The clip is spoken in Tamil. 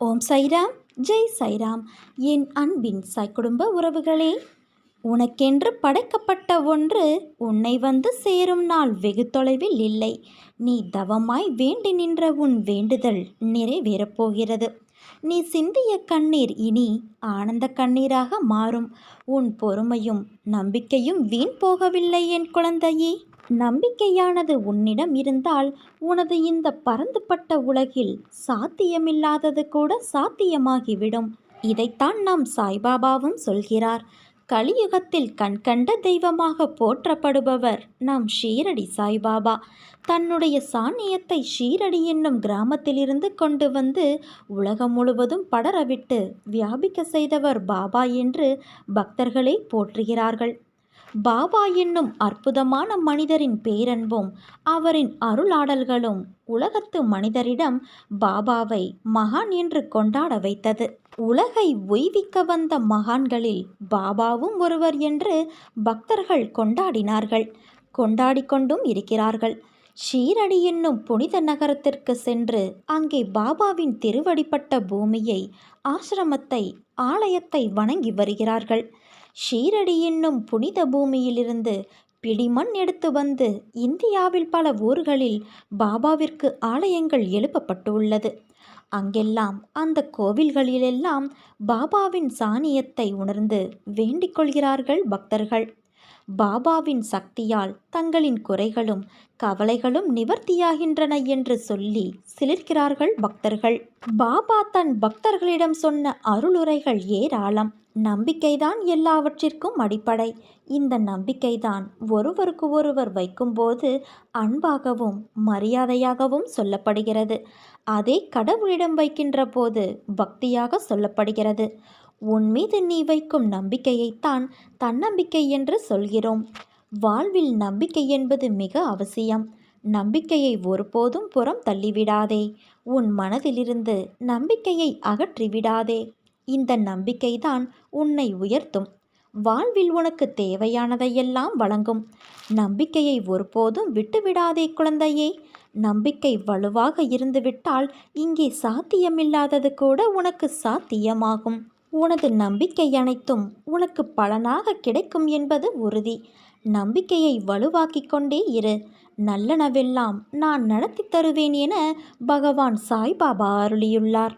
ஓம் சைராம், ஜெய் சைராம். என் அன்பின் சாய் குடும்ப உறவுகளே, உனக்கென்று படைக்கப்பட்ட ஒன்று உன்னை வந்து சேரும் நாள் வெகு தொலைவில் இல்லை. நீ தவமாய் வேண்டி நின்ற உன் வேண்டுதல் நிறைவேறப் போகிறது. நீ சிந்திய கண்ணீர் இனி ஆனந்த கண்ணீராக மாறும். உன் பொறுமையும் நம்பிக்கையும் வீண் போகவில்லை என் குழந்தையே. நம்பிக்கையானது உன்னிடம் இருந்தால் உனது இந்த பரந்துபட்ட உலகில் சாத்தியமில்லாதது கூட சாத்தியமாகிவிடும். இதைத்தான் நம் சாய்பாபாவும் சொல்கிறார். கலியுகத்தில் கண்கண்ட தெய்வமாக போற்றப்படுபவர் நம் ஷீரடி சாய்பாபா. தன்னுடைய சாநியத்தை ஷீரடி என்னும் கிராமத்திலிருந்து கொண்டு வந்து உலகம் முழுவதும் படரவிட்டு வியாபிக்க செய்தவர் பாபா என்று பக்தர்களே போற்றுகிறார்கள். பாபா என்னும் அற்புதமான மனிதரின் பேரன்பும் அவரின் அருளாடல்களும் உலகத்து மனிதரிடம் பாபாவை மகான் என்று கொண்டாட வைத்தது. உலகை உய்விக்க வந்த மகான்களில் பாபாவும் ஒருவர் என்று பக்தர்கள் கொண்டாடினார்கள், கொண்டாடி கொண்டும் இருக்கிறார்கள். ஷீரடி என்னும் புனித நகரத்திற்கு சென்று அங்கே பாபாவின் திருவடிப்பட்ட பூமியை, ஆசிரமத்தை, ஆலயத்தை வணங்கி வருகிறார்கள். ஷீரடி என்னும் புனித பூமியிலிருந்து பிடிமண் எடுத்து வந்து இந்தியாவில் பல ஊர்களில் பாபாவிற்கு ஆலயங்கள் எழுப்பப்பட்டுள்ளது. அங்கெல்லாம் அந்த கோவில்களிலெல்லாம் பாபாவின் சாநியத்தை உணர்ந்து வேண்டிக் கொள்கிறார்கள் பக்தர்கள். பாபாவின் சக்தியால் தங்களின் குறைகளும் கவலைகளும் நிவர்த்தியாகின்றன என்று சொல்லி சிலிர்க்கிறார்கள் பக்தர்கள். பாபா தன் பக்தர்களிடம் சொன்ன அருளுரைகள் ஏராளம். நம்பிக்கைதான் எல்லாவற்றிற்கும் அடிப்படை. இந்த நம்பிக்கைதான் ஒருவருக்கு ஒருவர் வைக்கும்போது அன்பாகவும் மரியாதையாகவும் சொல்லப்படுகிறது. அதே கடவுளிடம் வைக்கின்ற போது பக்தியாக சொல்லப்படுகிறது. உன் மீது நீ வைக்கும் நம்பிக்கையைத்தான் தன்னம்பிக்கை என்று சொல்கிறோம். வாழ்வில் நம்பிக்கை என்பது மிக அவசியம். நம்பிக்கையை ஒருபோதும் புறம் தள்ளிவிடாதே. உன் மனதிலிருந்து நம்பிக்கையை அகற்றிவிடாதே. இந்த நம்பிக்கைதான் உன்னை உயர்த்தும். வாழ்வில் உனக்கு தேவையானதையெல்லாம் வழங்கும். நம்பிக்கையை ஒருபோதும் விட்டுவிடாதே குழந்தையே. நம்பிக்கை வலுவாக இருந்துவிட்டால் இங்கே சாத்தியமில்லாதது கூட உனக்கு சாத்தியமாகும். உனது நம்பிக்கை அனைத்தும் உனக்கு பலனாக கிடைக்கும் என்பது உறுதி. நம்பிக்கையை வலுவாக்கிக் கொண்டே இரு. நல்லனவெல்லாம் நான் நடத்தி தருவேன் என பகவான் சாய்பாபா அருளியுள்ளார்.